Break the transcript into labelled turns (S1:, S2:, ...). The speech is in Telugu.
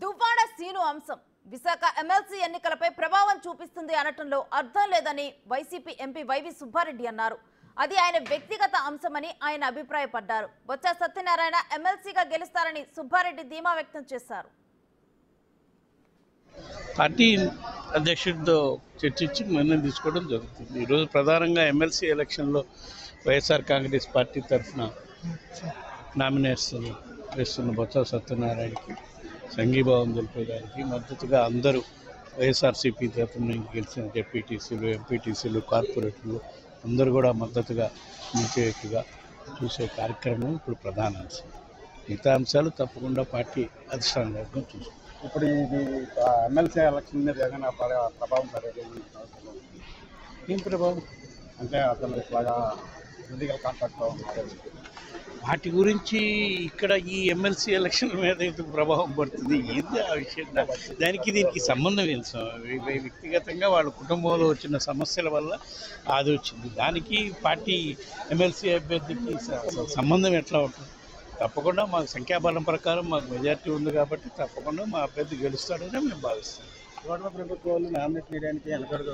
S1: దువ్వాడ సీను అంశం విశాఖ ఎమ్మెల్సీ ఎన్నికలపై ప్రభావం చూపిస్తుంది అనటంలో అర్థం లేదని వైసీపీ ఎంపీ వైవి సుబ్బారెడ్డి అన్నారు. అది ఆయన వ్యక్తిగత అంశమని ఆయన అభిప్రాయపడ్డారు. బొత్స సత్యనారాయణ ఎమ్మెల్సీగా గెలుస్తారని సుబ్బారెడ్డి ధీమా వ్యక్తం చేశారు.
S2: పార్టీ అధ్యక్షుడితో చర్చించి నిర్ణయం తీసుకోవడం జరుగుతుంది. ఈరోజు ప్రధానంగా ఎమ్మెల్సీ ఎలక్షన్లో వైఎస్ఆర్ కాంగ్రెస్ పార్టీ తరఫున నామినేషన్ వేస్తున్న బొత్స సత్యనారాయణకి సంఘీభావం తెలిపేదానికి మద్దతుగా అందరూ వైఎస్ఆర్సీపీ తరఫున గెలిచిన జెడ్పీటీసీలు, ఎంపీటీసీలు, కార్పొరేటర్లు అందరూ కూడా మద్దతుగా నిలిచేట్టుగా చూసే కార్యక్రమం ఇప్పుడు ప్రధాన అంశం. మిగతా అంశాలు తప్పకుండా పార్టీ అధిష్టాన వర్గం చూస్తుంది.
S3: ఇప్పుడు ఇది ఎమ్మెల్సీ ఎలక్షన్ మీద ఏదైనా ప్రభావం పడేది
S2: ఏం ప్రభావం
S3: అంటే అతను ఇట్లాగా పొలిటికల్ కాంటాక్ట్లో ఉన్నారు.
S2: వాటి గురించి ఇక్కడ ఈ ఎమ్మెల్సీ ఎలక్షన్ మీద ఎందుకు ప్రభావం పడుతుంది? ఏంది ఆ విషయం? దానికి దీనికి సంబంధం ఏం? వ్యక్తిగతంగా వాళ్ళ కుటుంబంలో వచ్చిన సమస్యల వల్ల అది వచ్చింది. దానికి పార్టీ ఎమ్మెల్సీ అభ్యర్థికి సంబంధం ఎట్లా ఉంటుంది? తప్పకుండా మాకు సంఖ్యాబలం ప్రకారం మాకు మెజార్టీ ఉంది కాబట్టి తప్పకుండా మా అభ్యర్థి గెలుస్తాడని మేము భావిస్తాం.
S3: ప్రభుత్వాలు నామినేట్ చేయడానికి వెనకడుగు